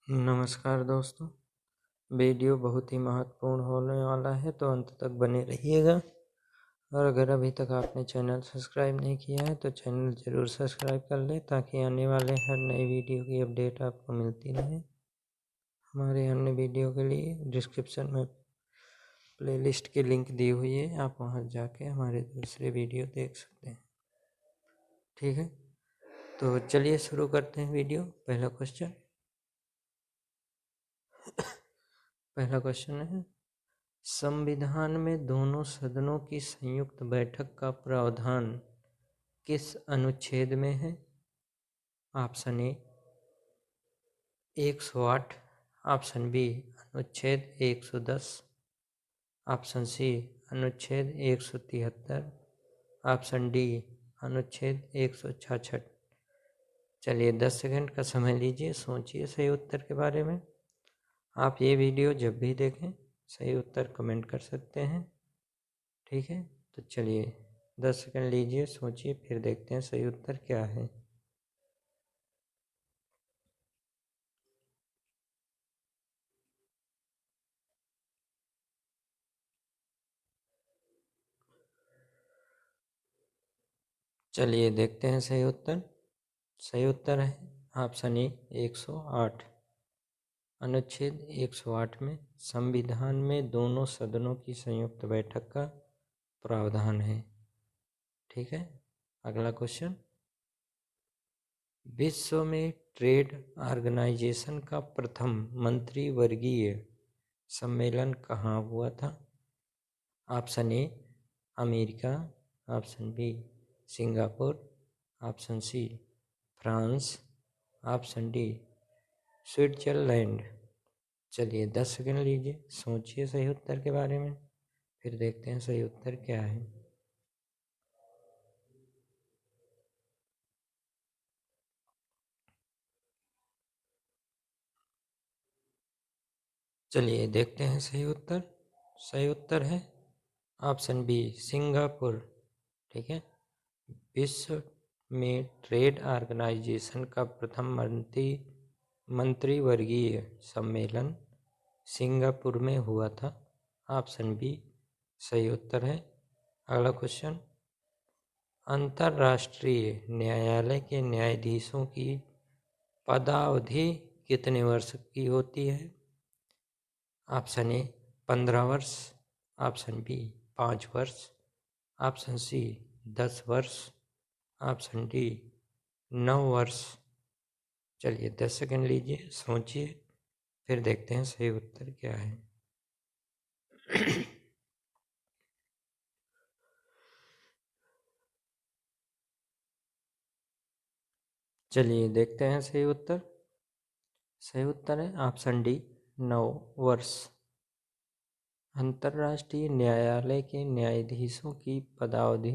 नमस्कार दोस्तों। वीडियो बहुत ही महत्वपूर्ण होने वाला है, तो अंत तक बने रहिएगा। और अगर अभी तक आपने चैनल सब्सक्राइब नहीं किया है तो चैनल ज़रूर सब्सक्राइब कर लें, ताकि आने वाले हर नई वीडियो की अपडेट आपको मिलती रहे। हमारे अन्य वीडियो के लिए डिस्क्रिप्शन में प्लेलिस्ट की लिंक दी हुई है, आप वहां जाके हमारे दूसरे वीडियो देख सकते हैं। ठीक है, तो चलिए शुरू करते हैं वीडियो। पहला क्वेश्चन है, संविधान में दोनों सदनों की संयुक्त बैठक का प्रावधान किस अनुच्छेद में है? ऑप्शन ए 108, ऑप्शन बी अनुच्छेद 110, ऑप्शन सी अनुच्छेद 173, ऑप्शन डी अनुच्छेद 166। चलिए 10 सेकंड का समय लीजिए, सोचिए सही उत्तर के बारे में। आप ये वीडियो जब भी देखें सही उत्तर कमेंट कर सकते हैं। ठीक है, तो चलिए 10 सेकंड लीजिए, सोचिए, फिर देखते हैं सही उत्तर क्या है। चलिए देखते हैं सही उत्तर। सही उत्तर है ऑप्शन ए 108। अनुच्छेद 108 में संविधान में दोनों सदनों की संयुक्त बैठक का प्रावधान है। ठीक है, अगला क्वेश्चन, विश्व में ट्रेड ऑर्गेनाइजेशन का प्रथम मंत्रिवर्गीय सम्मेलन कहाँ हुआ था? Option A America, option B Singapore, option C France, option D Switzerland. चलिए 10 सेकंड लीजिए, सोचिए सही उत्तर के बारे में, फिर देखते हैं सही उत्तर क्या है। चलिए देखते हैं सही उत्तर। सही उत्तर है ऑप्शन बी सिंगापुर। ठीक है, विश्व में ट्रेड ऑर्गेनाइजेशन का प्रथम मंत्रिवर्गीय सम्मेलन सिंगापुर में हुआ था। ऑप्शन बी सही उत्तर है। अगला क्वेश्चन, अंतर्राष्ट्रीय न्यायालय के न्यायाधीशों की पदावधि कितने वर्ष की होती है? ऑप्शन ए 15 वर्ष, ऑप्शन बी 5 वर्ष, ऑप्शन सी 10 वर्ष, ऑप्शन डी 9 वर्ष। चलिए 10 सेकंड लीजिए, सोचिए, फिर देखते हैं सही उत्तर क्या है। चलिए देखते हैं सही उत्तर। सही उत्तर है ऑप्शन डी 9 वर्ष। अंतर्राष्ट्रीय न्यायालय के न्यायाधीशों की पदावधि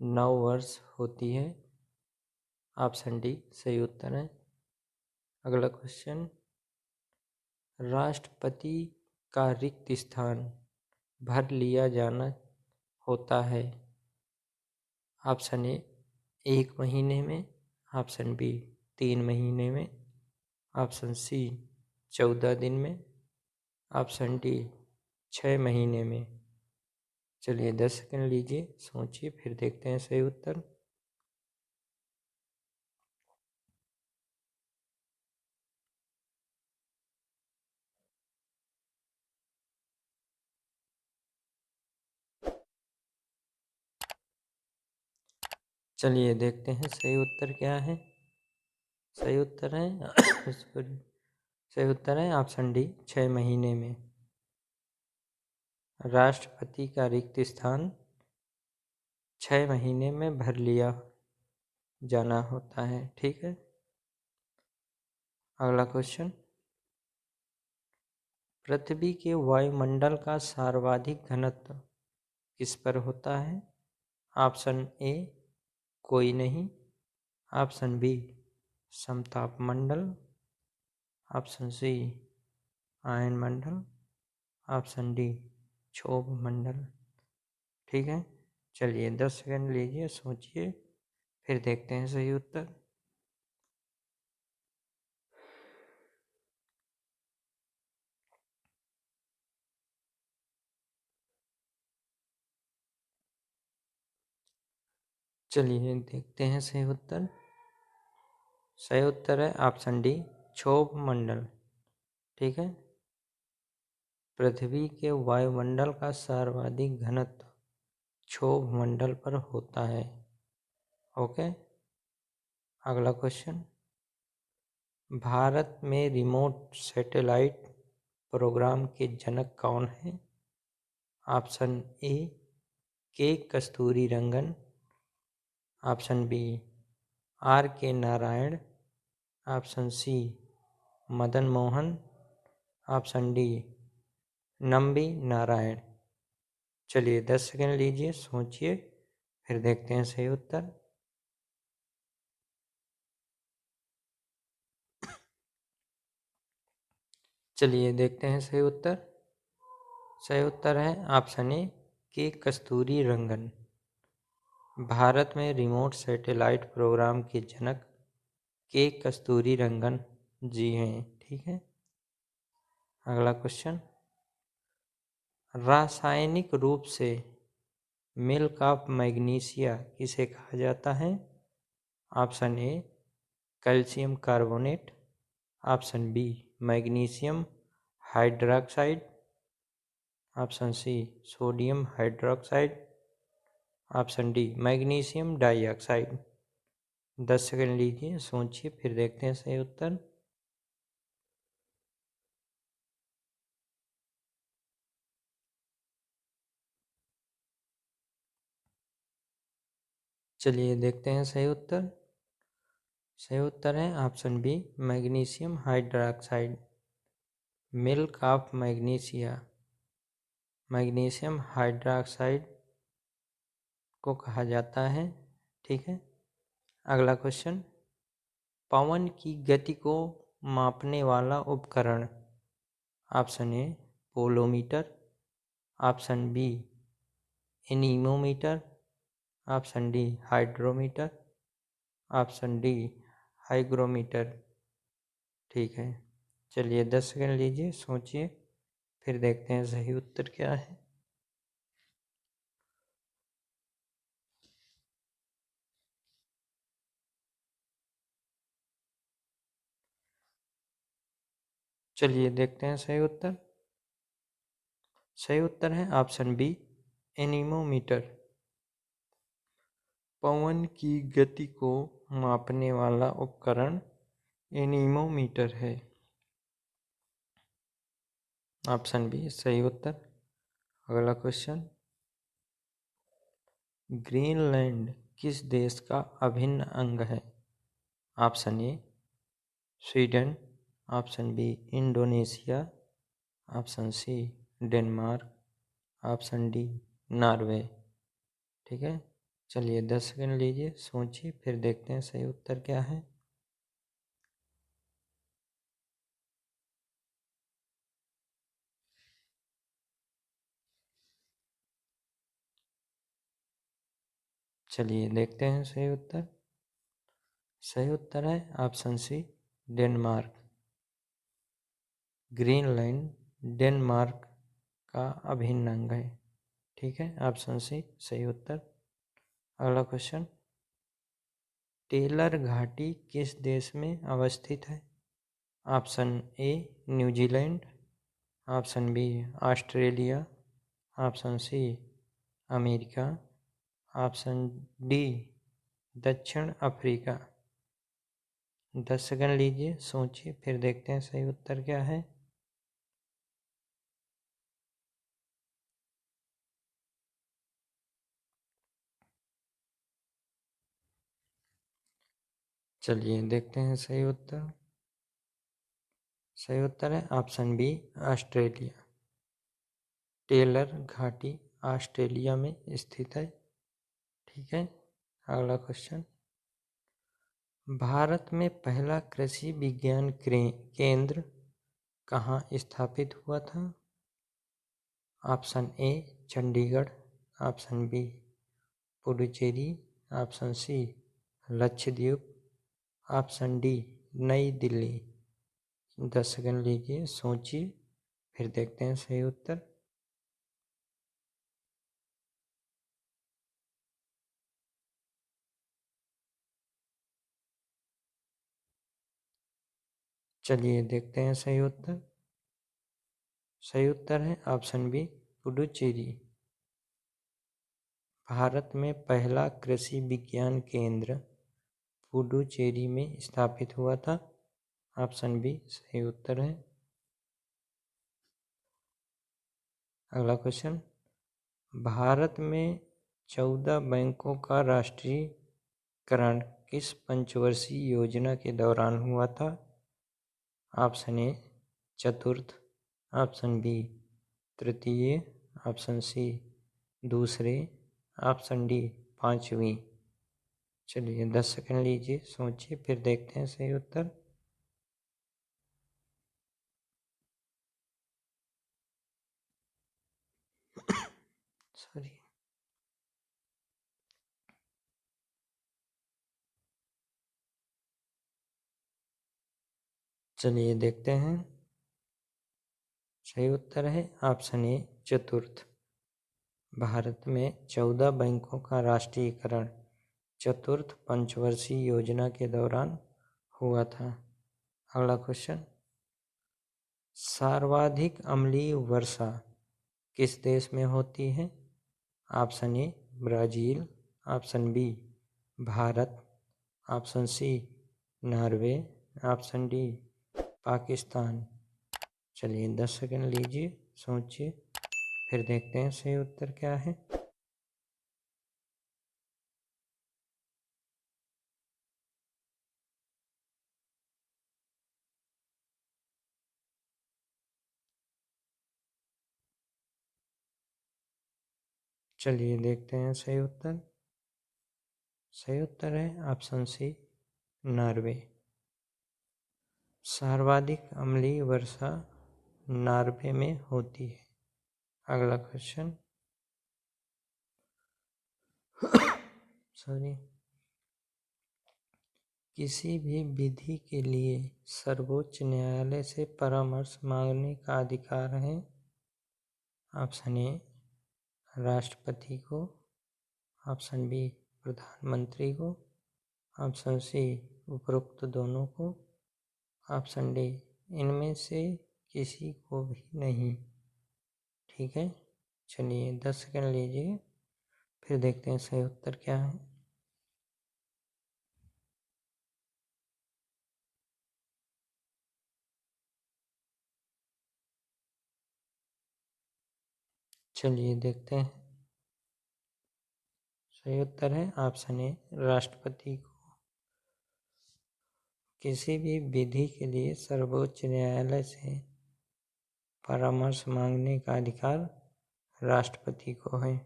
9 वर्ष होती है। ऑप्शन डी सही उत्तर है। अगला क्वेश्चन, राष्ट्रपति का रिक्त स्थान भर लिया जाना होता है। ऑप्शन ए 1 महीने में, ऑप्शन बी 3 महीने में, ऑप्शन सी 14 दिन में, ऑप्शन डी 6 महीने में। चलिए 10 सेकंड लीजिए, सोचिए, फिर देखते हैं सही उत्तर। चलिए देखते हैं सही उत्तर क्या है। सही उत्तर है सॉरी, सही उत्तर है ऑप्शन डी 6 महीने में। राष्ट्रपति का रिक्त स्थान 6 महीने में भर लिया जाना होता है। ठीक है, अगला क्वेश्चन, पृथ्वी के वायुमंडल का सर्वाधिक घनत्व किस पर होता है? ऑप्शन ए कोई नहीं, ऑप्शन बी समताप मंडल, ऑप्शन सी आयन मंडल, ऑप्शन डी क्षोभ मंडल। ठीक है, चलिए 10 सेकंड लीजिए, सोचिए, फिर देखते हैं सही उत्तर। चलिए देखते हैं सही उत्तर। सही उत्तर है ऑप्शन डी, क्षोभ मंडल। ठीक है, पृथ्वी के वायुमंडल का सर्वाधिक घनत्व क्षोभ मंडल पर होता है। ओके, अगला क्वेश्चन। भारत में रिमोट सैटेलाइट प्रोग्राम के जनक कौन हैं? ऑप्शन ए, के Kasturirangan. Option B, R K Narayan. Option C, Madan Mohan. Option D, Nambi Narayan. चलिए 10 सेकंड लीजिए, सोचिए, फिर देखते हैं सही उत्तर। चलिए देखते हैं सही उत्तर। सही उत्तर है ऑप्शन ए, के कस्तूरीरंगन। भारत में रिमोट सैटेलाइट प्रोग्राम के जनक के कस्तूरीरंगन जी हैं। ठीक है, अगला क्वेश्चन। रासायनिक रूप से मिल्क ऑफ मैग्नीशिया किसे कहा जाता है? Option A, calcium carbonate. Option B, magnesium hydroxide. Option C, sodium hydroxide. Option D, magnesium dioxide. 10 second लीजिए, सोचिए, फिर देखते हैं सही उत्तर। चलिए देखते हैं सही उत्तर। सही उत्तर है option B, magnesium hydroxide. Milk of magnesia magnesium hydroxide को कहा जाता है। ठीक है, अगला क्वेश्चन। पवन की गति को मापने वाला उपकरण। ऑप्शन ए, पोलोमीटर। Option B, anemometer. Option D, hydrometer. Option D, hygrometer. ठीक है, चलिए 10 सेकंड लीजिए, सोचिए, फिर देखते हैं सही उत्तर क्या है। चलिए देखते हैं सही उत्तर। सही उत्तर है ऑप्शन बी, एनीमोमीटर। पवन की गति को मापने वाला उपकरण एनीमोमीटर है। ऑप्शन बी सही उत्तर। अगला क्वेश्चन। ग्रीनलैंड किस देश का अभिन्न अंग है? Option A, Sweden. Option B, Indonesia. Option C, Denmark. Option D, Norway. ठीक है, चलिए 10 सेकंड लीजिए, सोचिए, फिर देखते हैं सही उत्तर क्या है। चलिए देखते हैं सही उत्तर। सही उत्तर है option C, Denmark. Greenland Denmark का अभिन्न अंग है। ठीक है, ऑप्शन सी सही उत्तर। अगला क्वेश्चन। टेलर घाटी किस देश में अवस्थित है? Option A, New Zealand. Option B, Australia. Option C, America. Option D, दक्षिण अफ्रीका। 10 सेकंड लीजिए, सोचिए, फिर देखते हैं सही उत्तर क्या है। चलिए देखते हैं सही उत्तर। सही उत्तर है ऑप्शन बी, ऑस्ट्रेलिया। टेलर घाटी ऑस्ट्रेलिया में स्थित है। ठीक है, अगला क्वेश्चन। भारत में पहला कृषि विज्ञान केंद्र कहाँ स्थापित हुआ था? Option A, Chandigarh. Option B, Puducherry. Option C, Lakshadweep. Option D, Nai Delhi. 10 second लीजिए, सोचिए, फिर देखते हैं सही उत्तर। चलिए देखते हैं सही उत्तर। सही उत्तर है ऑप्शन बी, पुडुचेरी। भारत में पहला कृषि विज्ञान केंद्र पुडुचेरी में स्थापित हुआ था। ऑप्शन बी सही उत्तर है। अगला क्वेश्चन, भारत में 14 बैंकों का राष्ट्रीयकरण किस पंचवर्षीय योजना के दौरान हुआ था? ऑप्शन ए चतुर्थ, ऑप्शन बी तृतीय, ऑप्शन सी दूसरे, ऑप्शन डी पांचवी। चलिए 10 सेकंड लीजिए, सोचिए, फिर देखते हैं सही उत्तर। सॉरी। चलिए देखते हैं। सही उत्तर है ऑप्शन ए चतुर्थ। भारत में 14 बैंकों का राष्ट्रीयकरण चतुर्थ पंचवर्षीय योजना के दौरान हुआ था। अगला क्वेश्चन, सर्वाधिक अम्लीय वर्षा किस देश में होती है? Option A Brazil, option B Bharat, option C Norway, option D Pakistan. चलिए 10 सेकंड लीजिए, सोचिए, फिर देखते हैं सही उत्तर क्या है। चलिए देखते हैं सही उत्तर। सही उत्तर है ऑप्शन सी नॉर्वे। सर्वाधिक अम्लीय वर्षा नॉर्वे में होती है। अगला क्वेश्चन, सॉरी, किसी भी विधि के लिए सर्वोच्च न्यायालय से परामर्श मांगने का अधिकार है? ऑप्शन ए राष्ट्रपति को, ऑप्शन बी प्रधानमंत्री को, ऑप्शन सी उपरोक्त दोनों को, ऑप्शन डी इनमें से किसी को भी नहीं। ठीक है, चलिए 10 सेकंड लीजिए, फिर देखते हैं सही उत्तर क्या है। चलिए देखते हैं। सही उत्तर है ऑप्शन ए राष्ट्रपति को। किसी भी विधि के लिए सर्वोच्च न्यायालय से परामर्श मांगने का अधिकार राष्ट्रपति को है।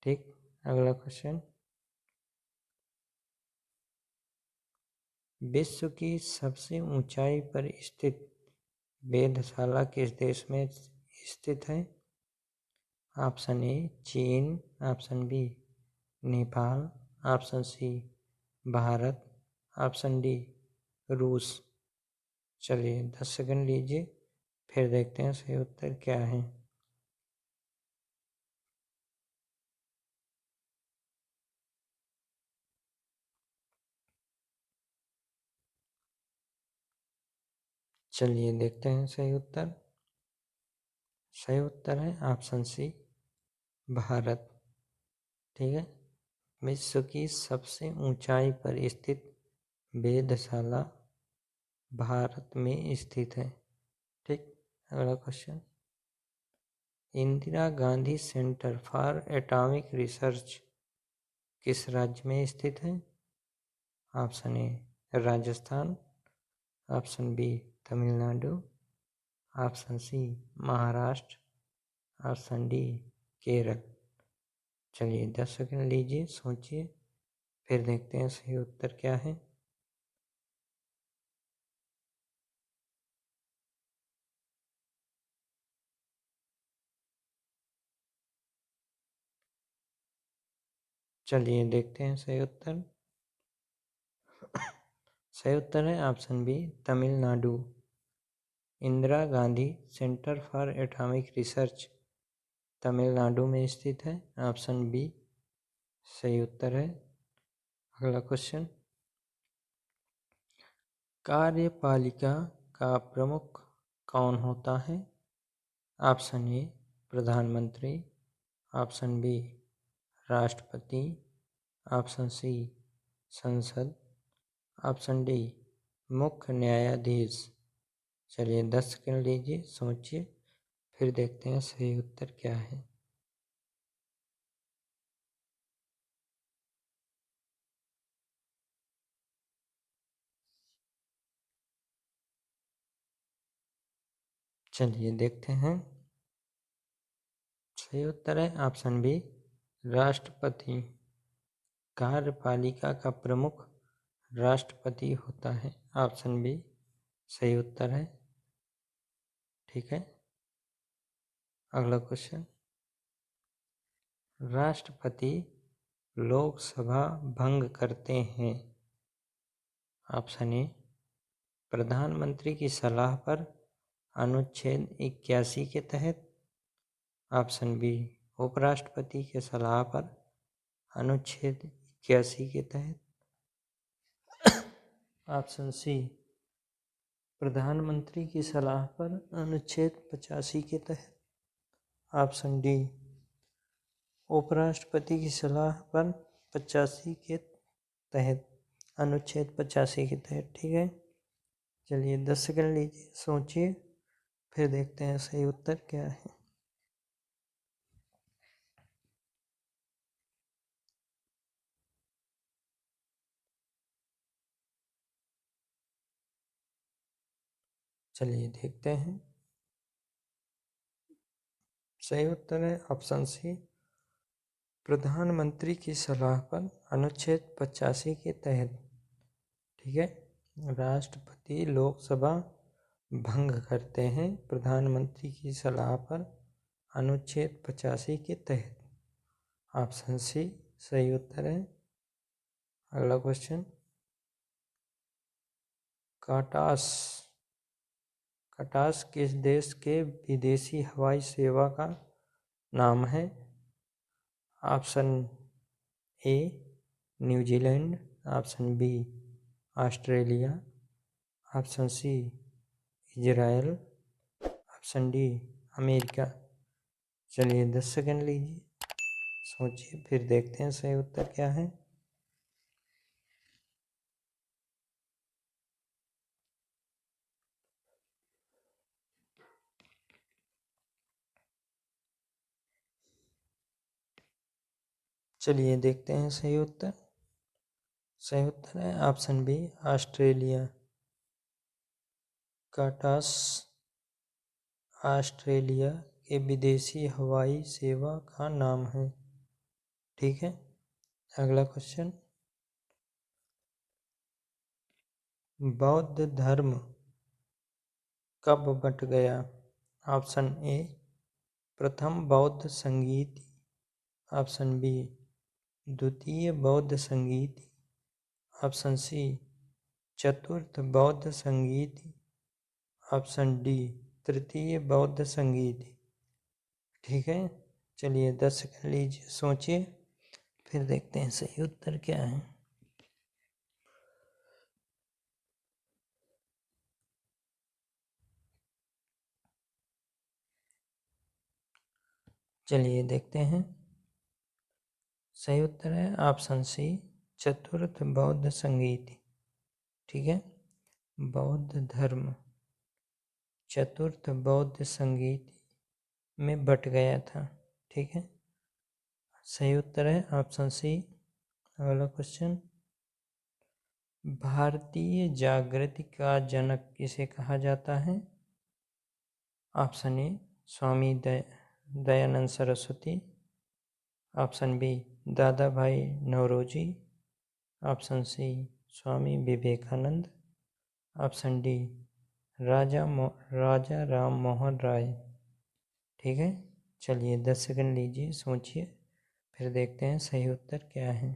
ठीक, अगला क्वेश्चन, विश्व की सबसे ऊंचाई पर स्थित वेधशाला किस देश में स्थित है? ऑप्शन ए चीन, option B Nepal, option C Bharat, option D रूस। चलिए 10 सेकंड लीजिए, फिर देखते हैं सही उत्तर क्या है। चलिए देखते हैं सही उत्तर। सही उत्तर है ऑप्शन सी भारत। ठीक है, विश्व की सबसे ऊंचाई पर स्थित वेधशाला भारत में स्थित है। ठीक, अगला question, Indira Gandhi centre for atomic research किस राज्य में स्थित है? Option A Rajasthan, option B Tamil Nadu, option C Maharashtra, option D Kerala. चलिए 10 सेकंड लीजिए, सोचिए, फिर देखते हैं सही उत्तर क्या है। चलिए देखते हैं सही उत्तर। सही उत्तर है option B Tamil Nadu. Indira Gandhi centre for atomic research Tamil Nadu में स्थित है। ऑप्शन बी सही उत्तर है। अगला क्वेश्चन, कार्यपालिका का प्रमुख कौन होता है? ऑप्शन ए प्रधानमंत्री, ऑप्शन बी राष्ट्रपति, ऑप्शन सी संसद, ऑप्शन डी मुख्य न्यायाधीश। चलिए 10 सेकंड लीजिए, सोचिए, फिर देखते हैं सही उत्तर क्या है। चलिए देखते हैं, सही उत्तर है ऑप्शन बी राष्ट्रपति। कार्यपालिका का प्रमुख राष्ट्रपति होता है। ऑप्शन बी सही उत्तर है। ठीक है, अगला क्वेश्चन। राष्ट्रपति लोकसभा भंग करते हैं। ऑप्शन ए प्रधानमंत्री की सलाह पर अनुच्छेद 81 के तहत, ऑप्शन बी उपराष्ट्रपति के सलाह पर अनुच्छेद 81 के तहत, ऑप्शन सी प्रधानमंत्री की सलाह पर अनुच्छेद 85 के तहत, ऑप्शन डी उपराष्ट्रपति की सलाह पर 85 के तहत, अनुच्छेद 85 के तहत। ठीक है, चलिए 10 सेकंड लीजिए, सोचिए, फिर देखते हैं सही उत्तर क्या है। चलिए देखते हैं, सही उत्तर है ऑप्शन सी प्रधानमंत्री की सलाह पर अनुच्छेद 85 के तहत। ठीक है, राष्ट्रपति लोकसभा भंग करते हैं प्रधानमंत्री की सलाह पर अनुच्छेद 85 के तहत। ऑप्शन सी सही उत्तर है। अगला क्वेश्चन। कटास किस देश के विदेशी हवाई सेवा का नाम है? Option A New Zealand, option B Australia, option C Israel, option D America. चलिए 10 सेकंड लीजिए, सोचिए, फिर देखते हैं सही उत्तर क्या है। चलिए देखते हैं सही उत्तर। सही उत्तर है ऑप्शन बी ऑस्ट्रेलिया। कटास ऑस्ट्रेलिया के विदेशी हवाई सेवा का नाम है। ठीक है, अगला क्वेश्चन। बौद्ध धर्म कब बंट गया? ऑप्शन ए प्रथम बौद्ध संगीति, ऑप्शन बी द्वितीय बौद्ध संगीति, ऑप्शन सी चतुर्थ बौद्ध संगीति, ऑप्शन डी तृतीय बौद्ध संगीति। ठीक है, चलिए 10 सेकंड लीजिए, सोचिए, फिर देखते हैं सही उत्तर क्या है। चलिए देखते हैं, सही उत्तर है ऑप्शन सी चतुर्थ बौद्ध संगीति। ठीक है, बौद्ध धर्म चतुर्थ बौद्ध संगीति में बट गया था। ठीक है, सही उत्तर है ऑप्शन सी। अगला क्वेश्चन। भारतीय जागृति का जनक किसे कहा जाता है? Option A Swami Dayanand Saraswati, option B Dada Bhai Naoroji, option C Swami Vivekananda, option D Raja Ram Mohan Roy. ठीक है, चलिए 10 सेकंड लीजिए, सोचिए, फिर देखते हैं सही उत्तर क्या है।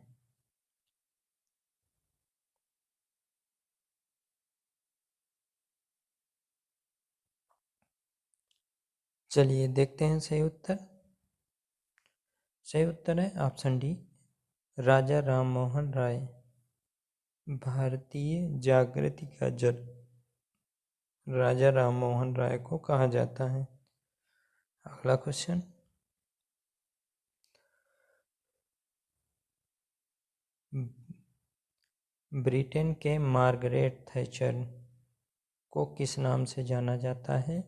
चलिए देखते हैं सही उत्तर। सही उत्तर है ऑप्शन डी राजा राम मोहन राय। भारतीय जागृति का राजा राम मोहन राय को कहा जाता है? अगला क्वेश्चन, ब्रिटेन के मार्गरेट थैचर को किस नाम से जाना जाता है?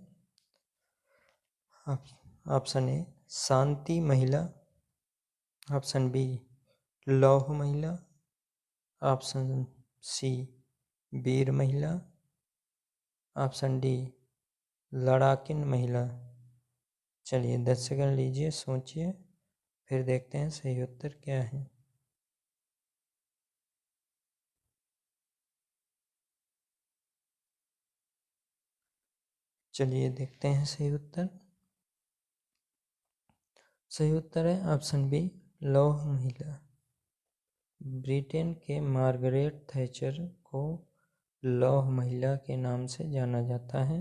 ऑप्शन ए शांति महिला, ऑप्शन बी लौह महिला, ऑप्शन सी वीर महिला, ऑप्शन डी लड़ाकिन महिला। चलिए 10 सेकंड लीजिए, सोचिए, फिर देखते हैं सही उत्तर क्या है। चलिए देखते हैं सही उत्तर। सही उत्तर है ऑप्शन बी लौह महिला। ब्रिटेन के मार्गरेट थैचर को लौह महिला के नाम से जाना जाता है।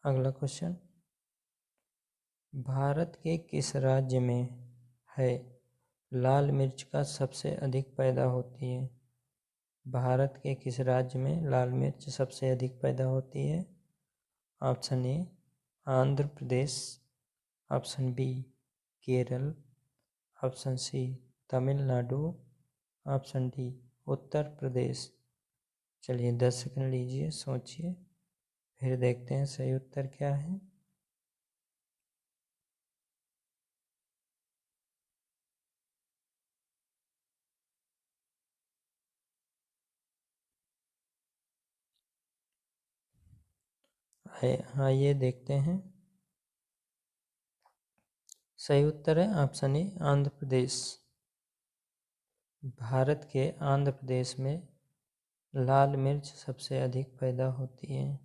अगला क्वेश्चन, भारत के किस राज्य में है लाल मिर्च का सबसे अधिक पैदा होती है? भारत के किस राज्य में लाल मिर्च सबसे अधिक पैदा होती है? Option A Andhra Pradesh, option B Kerala, option C Tamil Nadu, option D Uttar Pradesh. चलिए 10 सेकंड लीजिए, सोचिए, फिर देखते हैं सही उत्तर क्या है। आइए देखते हैं। सही उत्तर है ऑप्शन ए आंध्र प्रदेश। भारत के आंध्र प्रदेश में लाल मिर्च सबसे अधिक पैदा होती है।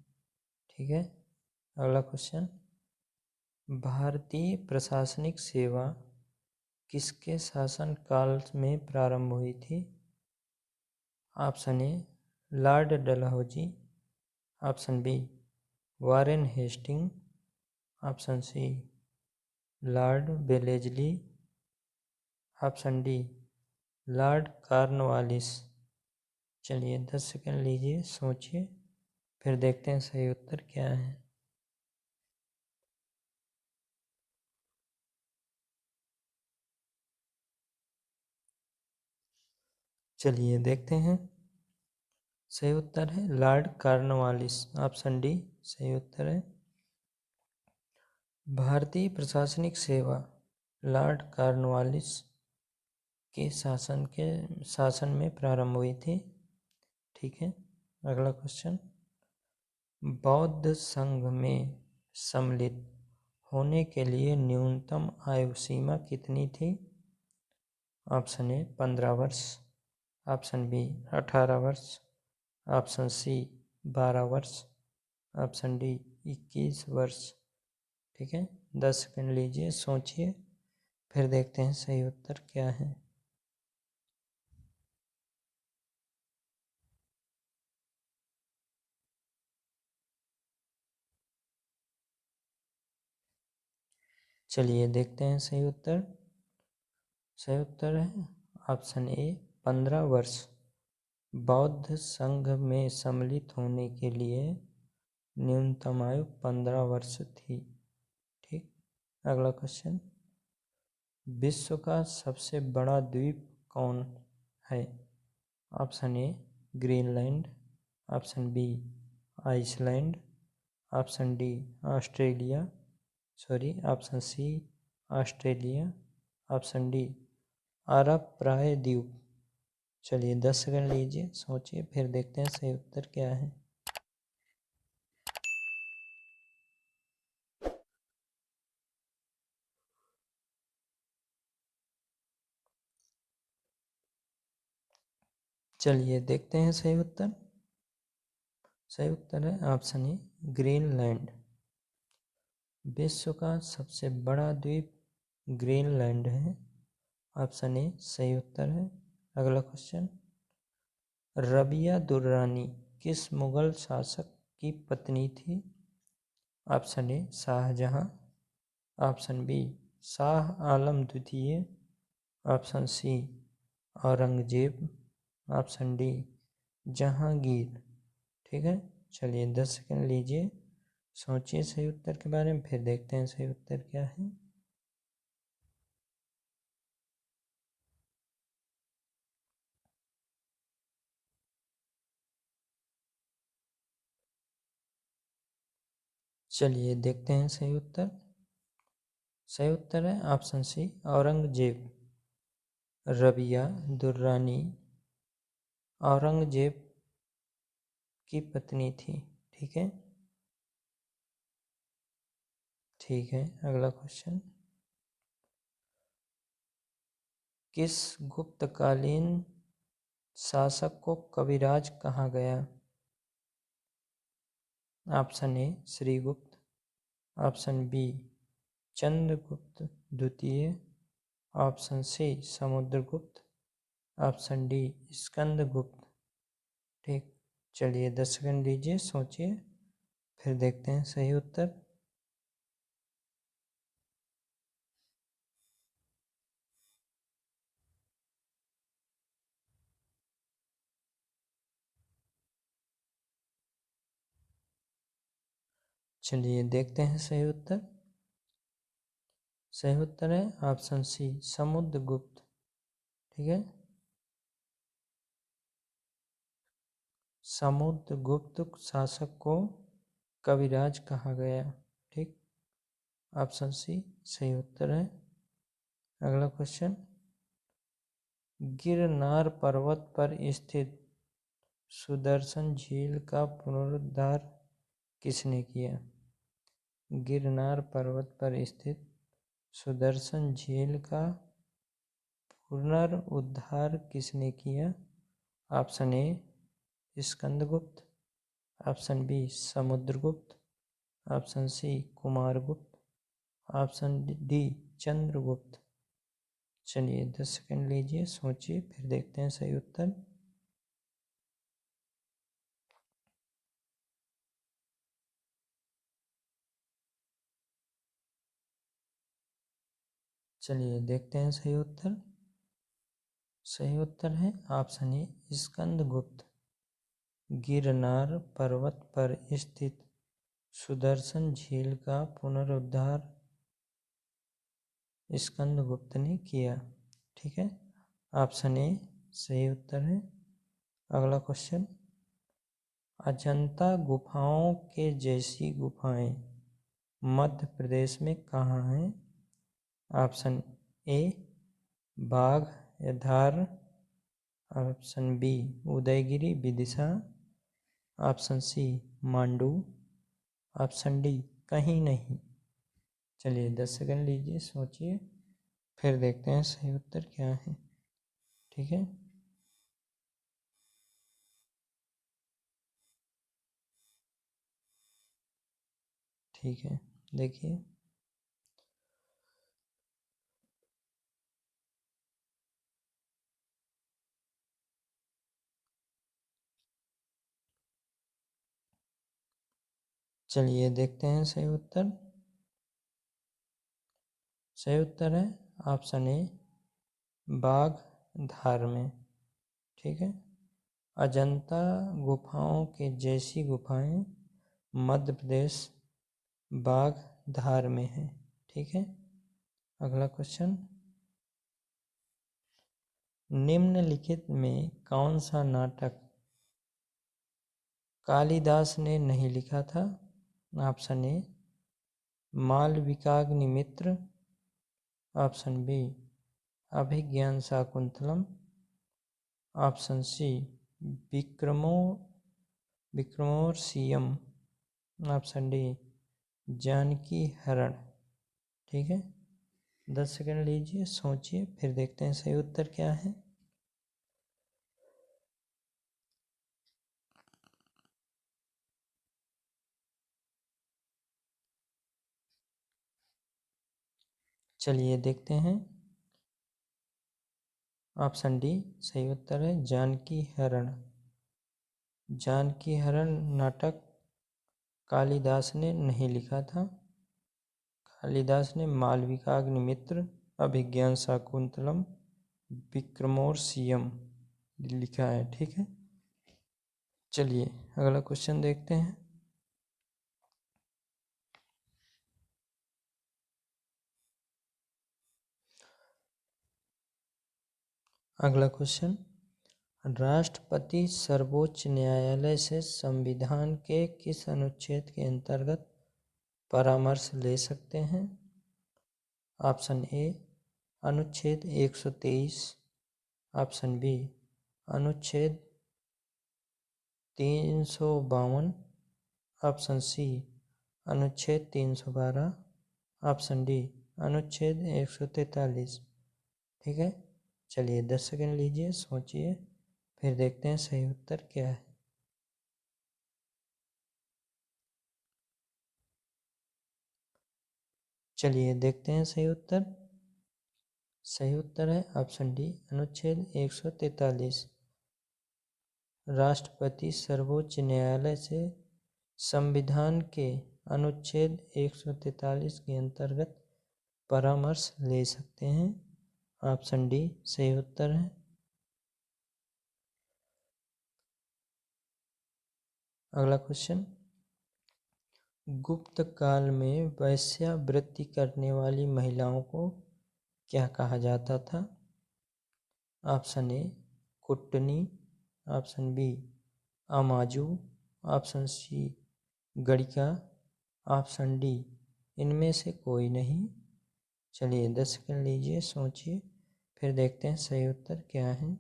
ठीक है, अगला क्वेश्चन, भारतीय प्रशासनिक सेवा किसके शासनकाल में प्रारंभ हुई थी? Option A Lord Dalhousie, option B Warren Hastings, option C Lord Wellesley, option D Lord Cornwallis. चलिए 10 सेकंड लीजिए, सोचिए, फिर देखते हैं सही उत्तर क्या है। चलिए देखते हैं। सही उत्तर है लॉर्ड कॉर्नवालिस, ऑप्शन डी सही उत्तर है। भारतीय प्रशासनिक सेवा लॉर्ड कॉर्नवालिस के शासन में प्रारंभ हुई थी। ठीक है, अगला क्वेश्चन, बौद्ध संघ में सम्मिलित होने के लिए न्यूनतम आयु सीमा कितनी थी? ऑप्शन ए 15 वर्ष, ऑप्शन बी 18 वर्ष, ऑप्शन सी 12 वर्ष, ऑप्शन डी 21 वर्ष। ठीक है, 10 सेकंड लीजिए, सोचिए, फिर देखते हैं सही उत्तर क्या है। चलिए देखते हैं सही उत्तर। सही उत्तर है ऑप्शन ए 15 वर्ष। बौद्ध संघ में सम्मिलित होने के लिए न्यूनतम आयु 15 वर्ष थी। ठीक, अगला क्वेश्चन, विश्व का सबसे बड़ा द्वीप कौन है? Option A Greenland, option B Iceland, option D option C Australia, option D अरब प्राय द्वीप। चलिए 10 सेकंड लीजिए, सोचिए, फिर देखते हैं सही उत्तर क्या है। चलिए देखते हैं सही उत्तर। सही उत्तर है ऑप्शन ए ग्रीनलैंड। विश्व का सबसे बड़ा द्वीप ग्रीनलैंड है। ऑप्शन ए सही उत्तर है। अगला क्वेश्चन, रबिया दुर्रानी किस मुगल शासक की पत्नी थी? Option A Shah Jahan, option B Shah Alam द्वितीय, option C Aurangzeb, option D Jahangir. ठीक है, चलिए 10 सेकंड लीजिए, सोचिए सही उत्तर के बारे में, फिर देखते हैं सही उत्तर क्या है। चलिए देखते हैं सही उत्तर। सही उत्तर है ऑप्शन सी, औरंगजेब। रबिया दुर्रानी औरंगजेब की पत्नी थी। ठीक है, ठीक है। अगला क्वेश्चन, किस गुप्तकालीन शासक को कविराज कहा गया? Option A Srigupta, option B Chandragupta द्वितीय, option C Samudragupta, option D Skandagupta. ठीक, चलिए 10 सेकंड लीजिए, सोचिए, फिर देखते हैं सही उत्तर। चलिए देखते हैं सही उत्तर। सही उत्तर है ऑप्शन सी समुद्रगुप्त। ठीक है, समुद्रगुप्त शासक को कविराज कहा गया। ठीक, ऑप्शन सी सही उत्तर है। अगला क्वेश्चन, गिरनार पर्वत पर स्थित सुदर्शन झील का पुनरुद्धार किसने किया? गिरनार पर्वत पर स्थित सुदर्शन झील का पुनरुद्धार किसने किया? Option A Skandagupta, option B Samudragupta, option C Kumaragupta, option D Chandragupta. चलिए 10 सेकंड लीजिए, सोचिए, फिर देखते हैं सही उत्तर। चलिए देखते हैं सही उत्तर। सही उत्तर है ऑप्शन ए स्कंदगुप्त। गिरनार पर्वत पर स्थित सुदर्शन झील का पुनरुद्धार स्कंदगुप्त ने किया। ठीक है, ऑप्शन ए सही उत्तर है। अगला क्वेश्चन, अजंता गुफाओं के जैसी गुफाएं मध्य प्रदेश में कहाँ हैं? ऑप्शन ए बाघ या Dhar, option B Udayagiri Vidisha, option C Mandu, option D कहीं नहीं। चलिए 10 सेकंड लीजिए, सोचिए, फिर देखते हैं सही उत्तर क्या है। ठीक है, ठीक है, देखिए। चलिए देखते हैं सही उत्तर। सही उत्तर है ऑप्शन ए बाघ धार में। ठीक है, अजंता गुफाओं के जैसी गुफाएं मध्य प्रदेश बाघ धार में है। ठीक है, अगला क्वेश्चन, निम्नलिखित में कौन सा नाटक कालिदास ने नहीं लिखा था? Option A Malavikagnimitra, option B Abhijnana Shakuntalam, option C Vikramorvashiyam, option D Janaki Haran. ठीक है, 10 सेकंड लीजिए, सोचिए, फिर देखते हैं सही उत्तर क्या है। चलिए देखते हैं, ऑप्शन डी सही उत्तर है जानकी हरण। जानकी हरण नाटक कालिदास ने नहीं लिखा था। कालिदास ने मालविकाग्निमित्र, अभिज्ञान शाकुंतलम, विक्रमोर्वशीयम लिखा है। ठीक है, चलिए अगला क्वेश्चन देखते हैं। अगला क्वेश्चन, राष्ट्रपति सर्वोच्च न्यायालय से संविधान के किस अनुच्छेद के अंतर्गत परामर्श ले सकते हैं? ऑप्शन ए अनुच्छेद 123, ऑप्शन बी अनुच्छेद 352, ऑप्शन सी अनुच्छेद 312, ऑप्शन डी अनुच्छेद 143। ठीक है, चलिए 10 सेकंड लीजिए, सोचिए, फिर देखते हैं सही उत्तर क्या है। चलिए देखते हैं सही उत्तर। सही उत्तर है ऑप्शन डी अनुच्छेद 143। राष्ट्रपति सर्वोच्च न्यायालय से संविधान के अनुच्छेद 143 के अंतर्गत परामर्श ले सकते हैं। ऑप्शन डी सही उत्तर है। अगला क्वेश्चन, गुप्त काल में वेश्यावृत्ति करने वाली महिलाओं को क्या कहा जाता था? ऑप्शन ए कुट्टनी, ऑप्शन बी अमाजू, ऑप्शन सी गड़िका, ऑप्शन डी इनमें से कोई नहीं। चलिए 10 सेकंड लीजिए, सोचिए, फिर देखते हैं सही उत्तर क्या है।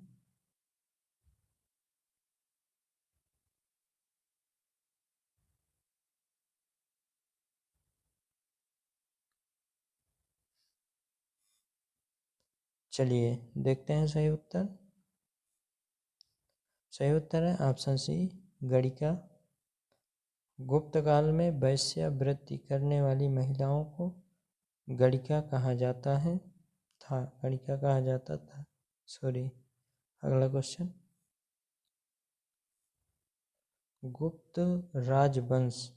चलिए देखते हैं सही उत्तर। सही उत्तर है ऑप्शन सी गड़िका। गुप्त काल में वेश्यावृत्ति करने वाली महिलाओं को गड़िका कहा जाता था। सॉरी। अगला क्वेश्चन, गुप्त राजवंश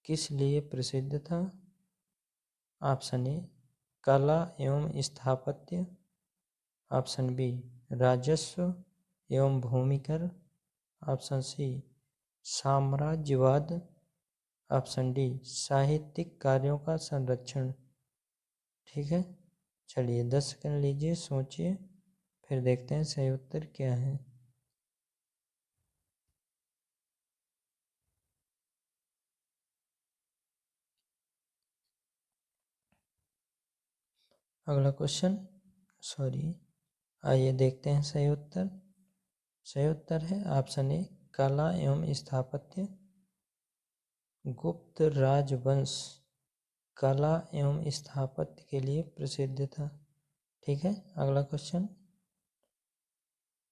किस लिए प्रसिद्ध था? ऑप्शन ए कला एवं स्थापत्य, ऑप्शन बी राजस्व एवं भूमिकर, ऑप्शन सी साम्राज्यवाद, ऑप्शन डी साहित्यिक कार्यों का संरक्षण। ठीक है, चलिए 10 सेकंड लीजिए, सोचिए, फिर देखते हैं सही उत्तर क्या है। अगला क्वेश्चन, आइए देखते हैं सही उत्तर। सही उत्तर है ऑप्शन ए कला एवं स्थापत्य। गुप्त राजवंश कला एवं स्थापत्य के लिए प्रसिद्ध था। ठीक है, अगला क्वेश्चन,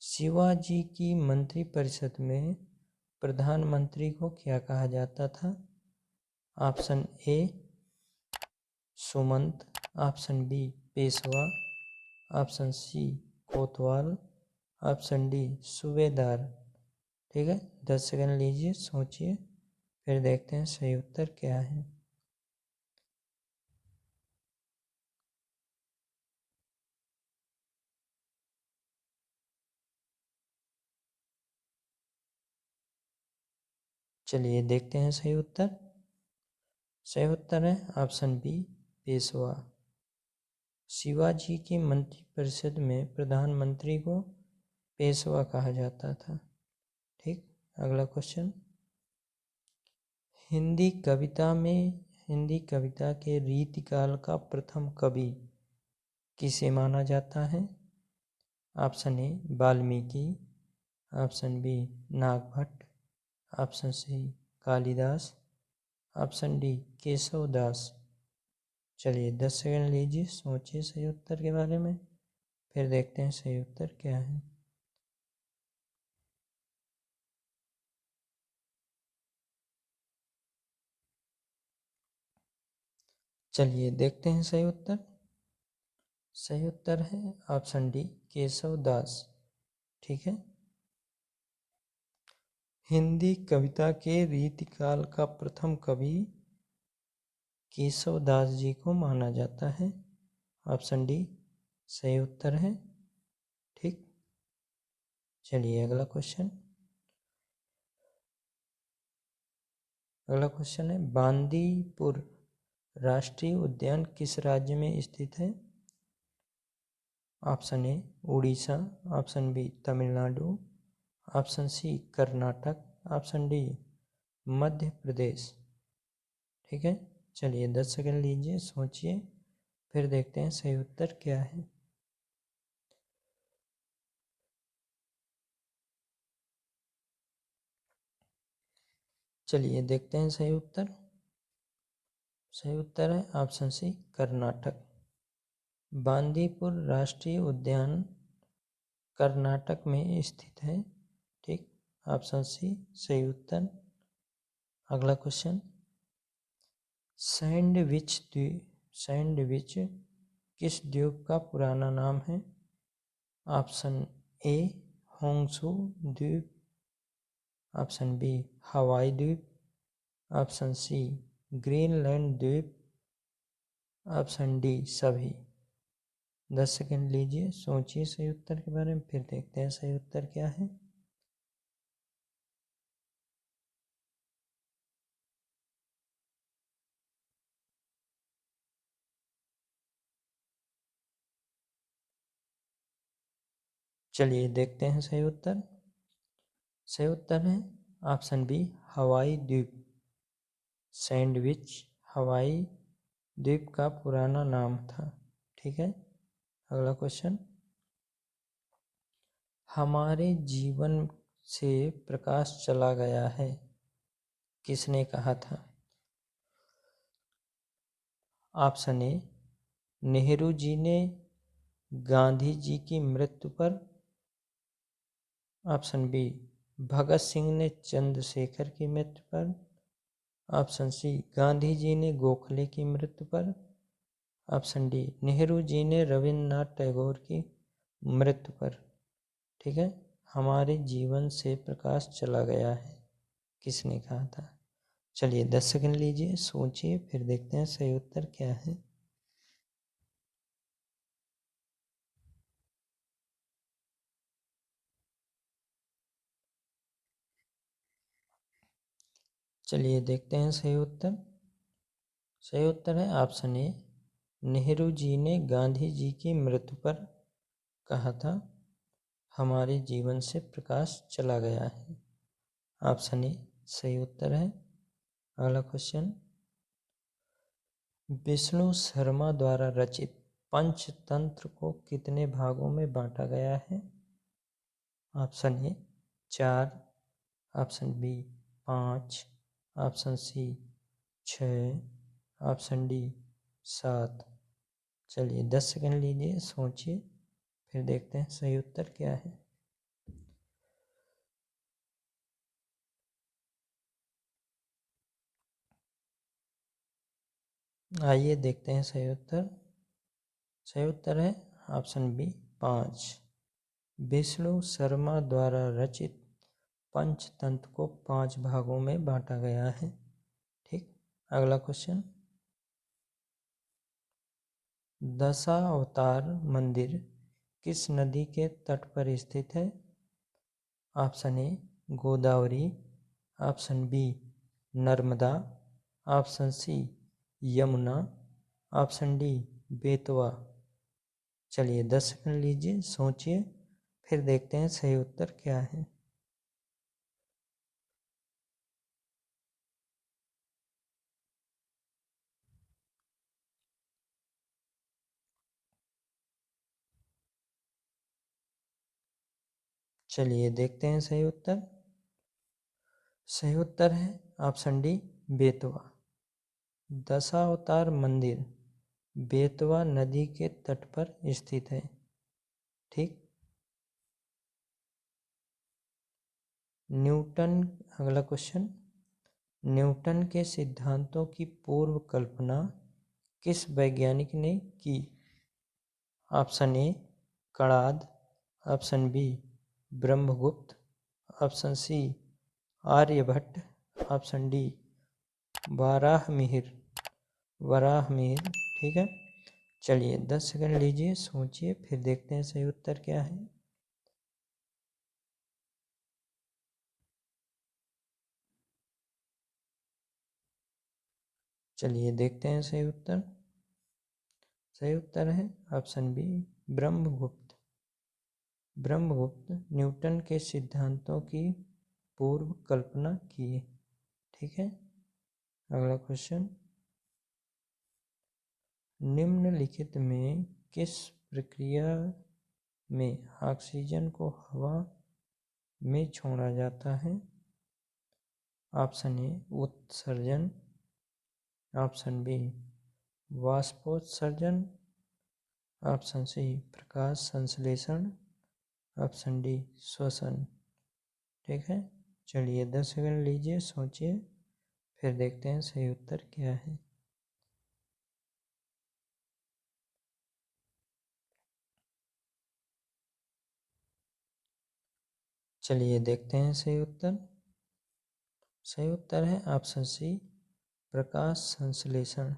शिवाजी की मंत्रिपरिषद में प्रधानमंत्री को क्या कहा जाता था? Option A Sumant, option B Peshwa, option C kotwal, option D सूबेदार। ठीक है, 10 सेकंड लीजिए, सोचिए, फिर देखते हैं सही उत्तर क्या है। चलिए देखते हैं सही उत्तर। सही उत्तर है ऑप्शन बी पेशवा। शिवाजी की मंत्रिपरिषद में प्रधानमंत्री को पेशवा कहा जाता था। ठीक, अगला क्वेश्चन, हिंदी कविता के रीतिकाल का प्रथम कवि किसे माना जाता है? Option A Valmiki, option B Nagabhatta, option C Kalidas, option D Keshavdas. चलिए 10 सेकंड लीजिए, सोचिए सही उत्तर के बारे में, फिर देखते हैं सही उत्तर क्या है। चलिए देखते हैं सही उत्तर। सही उत्तर है ऑप्शन डी केशवदास। ठीक है, हिंदी कविता के रीतिकाल का प्रथम कवि केशवदास जी को माना जाता है। ऑप्शन डी सही उत्तर है। ठीक, चलिए अगला क्वेश्चन, अगला क्वेश्चन है, बांदीपुर राष्ट्रीय उद्यान किस राज्य में स्थित है? Option A Orissa, option B Tamil Nadu, option C Karnataka, option D Madhya Pradesh. ठीक है, चलिए 10 सेकंड लीजिए, सोचिए, फिर देखते हैं सही उत्तर क्या है। चलिए देखते हैं सही उत्तर। सही उत्तर है ऑप्शन सी कर्नाटक। बांदीपुर राष्ट्रीय उद्यान कर्नाटक में स्थित है। ठीक, ऑप्शन सी सही उत्तर। अगला क्वेश्चन, सैंडविच किस द्वीप का पुराना नाम है? ऑप्शन ए होंगशू द्वीप, ऑप्शन बी हवाई द्वीप, ऑप्शन सी ग्रीनलैंड द्वीप, ऑप्शन डी सभी। 10 सेकंड लीजिए, सोचिए सही उत्तर के बारे में, फिर देखते हैं सही उत्तर क्या है। चलिए देखते हैं सही उत्तर। सही उत्तर है ऑप्शन बी हवाई द्वीप। सैंडविच हवाई द्वीप का पुराना नाम था। ठीक है, अगला क्वेश्चन, हमारे जीवन से प्रकाश चला गया है, किसने कहा था? ऑप्शन ए नेहरू जी ने गांधी जी की मृत्यु पर, ऑप्शन बी भगत सिंह ने चंद्रशेखर की मृत्यु पर, ऑप्शन सी गांधी जी ने गोखले की मृत्यु पर, ऑप्शन डी नेहरू जी ने रविन्द्रनाथ टैगोर की मृत्यु पर। ठीक है, हमारे जीवन से प्रकाश चला गया है, किसने कहा था? चलिए 10 सेकंड लीजिए, सोचिए, फिर देखते हैं सही उत्तर क्या है। चलिए देखते हैं सही उत्तर। सही उत्तर है ऑप्शन ए नेहरू जी ने गांधी जी की मृत्यु पर कहा था, हमारे जीवन से प्रकाश चला गया है। ऑप्शन ए सही उत्तर है। अगला क्वेश्चन, विष्णु शर्मा द्वारा रचित पंचतंत्र को कितने भागों में बांटा गया है? Option A 4, option B 5, option C 6, option D 7। चलिए 10 सेकंड लीजिए, सोचिए, फिर देखते हैं सही उत्तर क्या है। आइए देखते हैं सही उत्तर। सही उत्तर है ऑप्शन बी 5। विष्णु शर्मा द्वारा रचित पंचतंत्र को 5 भागों में बांटा गया है। ठीक, अगला क्वेश्चन, दशावतार मंदिर किस नदी के तट पर स्थित है? Option A Godavari, option B Narmada, option C Yamuna, option D Betwa. चलिए 10 सेकंड लीजिए, सोचिए, फिर देखते हैं सही उत्तर क्या है। चलिए देखते हैं सही उत्तर। सही उत्तर है ऑप्शन डी बेतवा। दशावतार मंदिर बेतवा नदी के तट पर स्थित है। ठीक, न्यूटन। अगला क्वेश्चन, न्यूटन के सिद्धांतों की पूर्व कल्पना किस वैज्ञानिक ने की? Option A Kanada, option B Brahmagupta, option C Aryabhata, option D Varahamihira. ठीक है, चलिए 10 सेकंड लीजिए, सोचिए, फिर देखते हैं सही उत्तर क्या है। चलिए देखते हैं सही उत्तर। सही उत्तर है option B, Brahmagupta. Brahmagupta Newton के सिद्धांतों की पूर्व कल्पना किए। ठीक है, अगला क्वेश्चन, निम्नलिखित में किस प्रक्रिया में ऑक्सीजन को हवा में छोड़ा जाता है? ऑप्शन ए उत्सर्जन, ऑप्शन बी वाष्पोत्सर्जन, ऑप्शन सी प्रकाश संश्लेषण, ऑप्शन डी श्वसन। ठीक है, चलिए 10 सेकंड लीजिए, सोचिए, फिर देखते हैं सही उत्तर क्या है। चलिए देखते हैं सही उत्तर। सही उत्तर है ऑप्शन सी, प्रकाश संश्लेषण।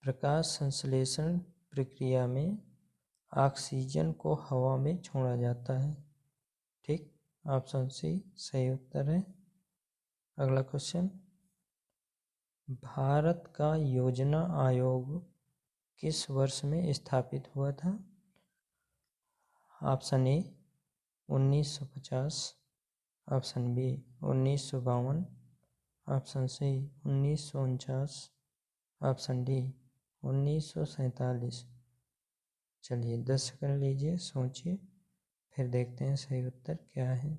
प्रकाश संश्लेषण प्रक्रिया में ऑक्सीजन को हवा में छोड़ा जाता है। ठीक, ऑप्शन सी सही उत्तर है। अगला क्वेश्चन, भारत का योजना आयोग किस वर्ष में स्थापित हुआ था? Option A 1950, option B 1952, option C 1949, option D 1947। चलिए 10 सेकंड लीजिए, सोचिए, फिर देखते हैं सही उत्तर क्या है।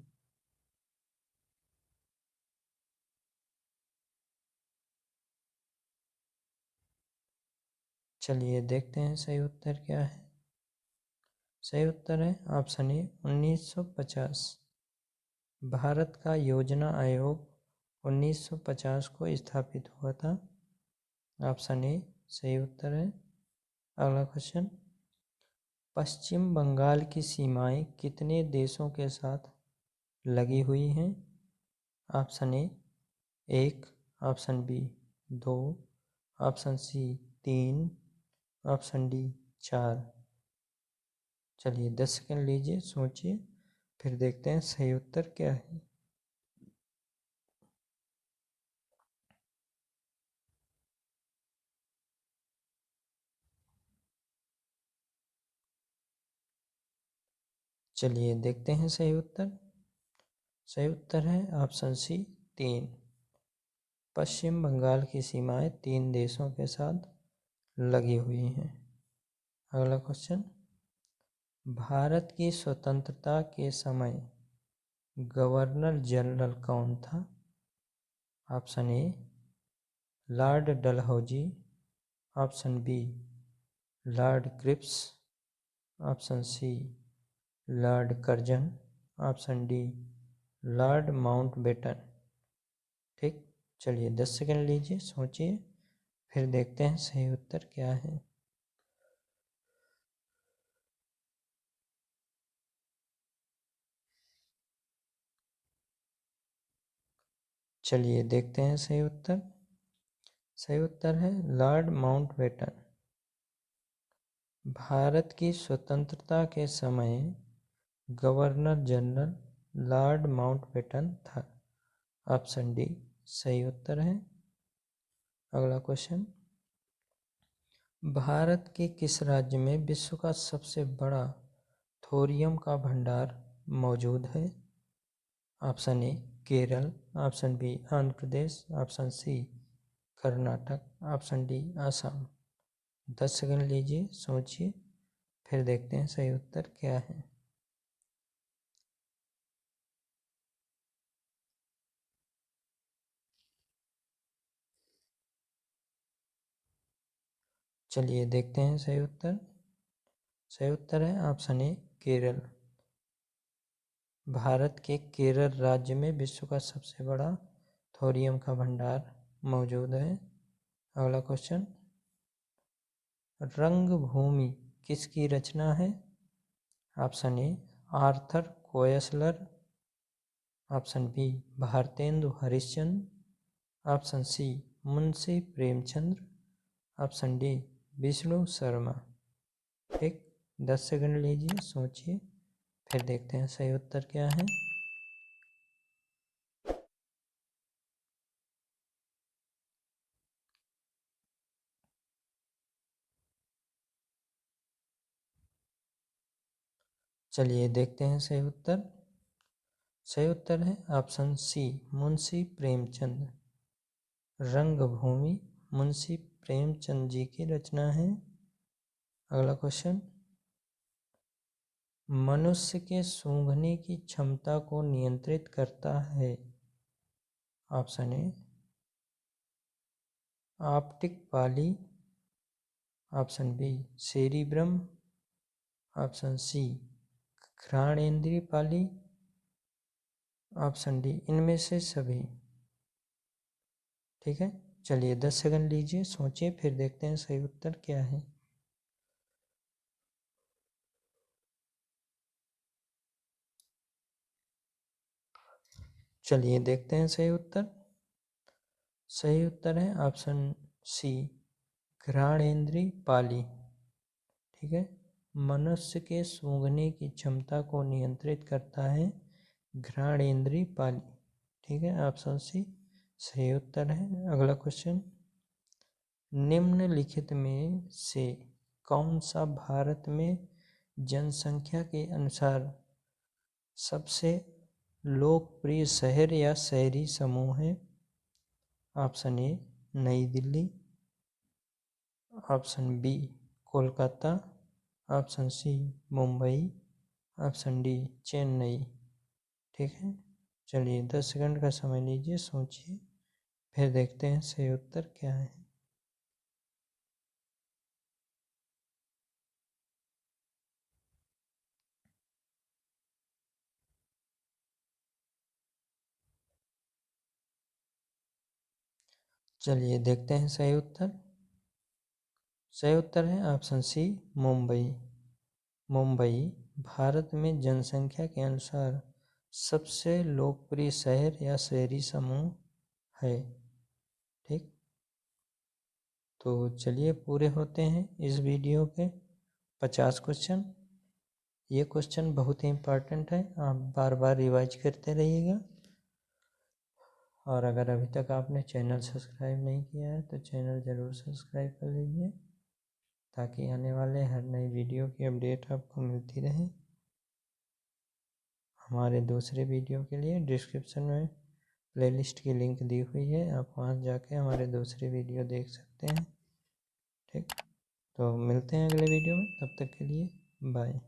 चलिए देखते हैं सही उत्तर क्या है। सही उत्तर है ऑप्शन ए 1950। भारत का योजना आयोग 1950 को स्थापित हुआ था। ऑप्शन ए सही उत्तर है। अगला क्वेश्चन, पश्चिम बंगाल की सीमाएं कितने देशों के साथ लगी हुई हैं? Option A 1, option B 2, option C 3, option D 4। चलिए 10 सेकंड लीजिए, सोचिए, फिर देखते हैं सही उत्तर क्या है। चलिए देखते हैं सही उत्तर। सही उत्तर है ऑप्शन सी 3। पश्चिम बंगाल की सीमाएं 3 देशों के साथ लगी हुई हैं। अगला क्वेश्चन, भारत की स्वतंत्रता के समय गवर्नर जनरल कौन था? Option A Lord Dalhousie, option B Lord Cripps, option C Lord Curzon, option D Lord Mountbatten. ठीक, चलिए 10 सेकंड लीजिए, सोचिए, फिर देखते हैं सही उत्तर क्या है। चलिए देखते हैं सही उत्तर। सही उत्तर है लॉर्ड माउंटबेटन। भारत की स्वतंत्रता के समय गवर्नर जनरल लॉर्ड माउंटबेटन था। ऑप्शन डी सही उत्तर है। अगला क्वेश्चन, भारत के किस राज्य में विश्व का सबसे बड़ा थोरियम का भंडार मौजूद है? Option A Kerala, option B Andhra Pradesh, option C Karnataka, option D Assam. 10 second लीजिए, सोचिए, फिर देखते हैं सही उत्तर क्या है। चलिए देखते हैं सही उत्तर। सही उत्तर है ऑप्शन ए केरल। भारत के केरल राज्य में विश्व का सबसे बड़ा थोरियम का भंडार मौजूद है। अगला क्वेश्चन, रंगभूमि किसकी रचना है? Option A Arthur Koestler, option B Bharatendu Harishchandra, option C Munshi Premchandra, option D Vishnu Sharma. ठीक, 10 सेकंड लीजिए, सोचिए, फिर देखते हैं सही उत्तर क्या है। चलिए देखते हैं सही उत्तर। सही उत्तर है ऑप्शन सी, मुंशी प्रेमचंद। रंगभूमि मुंशी प्रेमचंद जी की रचना है। अगला क्वेश्चन, मनुष्य के सूंघने की क्षमता को नियंत्रित करता है। ऑप्शन ए ऑप्टिक पाली, option B cerebrum, option C घ्राणेंद्रिय पाली, ऑप्शन डी इनमें से सभी। ठीक है, चलिए 10 सेकंड लीजिए, सोचिए, फिर देखते हैं सही उत्तर क्या है। चलिए देखते हैं सही उत्तर। सही उत्तर है ऑप्शन सी, घ्राणेंद्रिय पाली। ठीक है, मनुष्य के सूंघने की क्षमता को नियंत्रित करता है घ्राणेंद्रिय पाली। ठीक है, ऑप्शन सी सही उत्तर है। अगला क्वेश्चन, निम्नलिखित में से कौन सा भारत में जनसंख्या के अनुसार सबसे लोकप्रिय शहर या शहरी समूह है। Option A Nai Delhi, option B Kolkata, option C Mumbai, option D Chennai. ठीक है, चलिए 10 सेकंड का समय लीजिए, सोचिए, फिर देखते हैं सही उत्तर क्या है। चलिए देखते हैं सही उत्तर। सही उत्तर है ऑप्शन सी मुंबई। मुंबई भारत में जनसंख्या के अनुसार सबसे लोकप्रिय शहर या शहरी समूह है। ठीक, तो चलिए पूरे होते हैं इस वीडियो के 50 क्वेश्चन। ये क्वेश्चन बहुत ही इम्पोर्टेंट है, आप बार बार रिवाइज करते रहिएगा। और अगर अभी तक आपने चैनल सब्सक्राइब नहीं किया है तो चैनल ज़रूर सब्सक्राइब कर लीजिए, ताकि आने वाले हर नई वीडियो की अपडेट आपको मिलती रहे। हमारे दूसरे वीडियो के लिए डिस्क्रिप्शन में प्लेलिस्ट की लिंक दी हुई है, आप वहां जाके हमारे दूसरे वीडियो देख सकते हैं। ठीक, तो मिलते हैं अगले वीडियो में, तब तक के लिए बाय।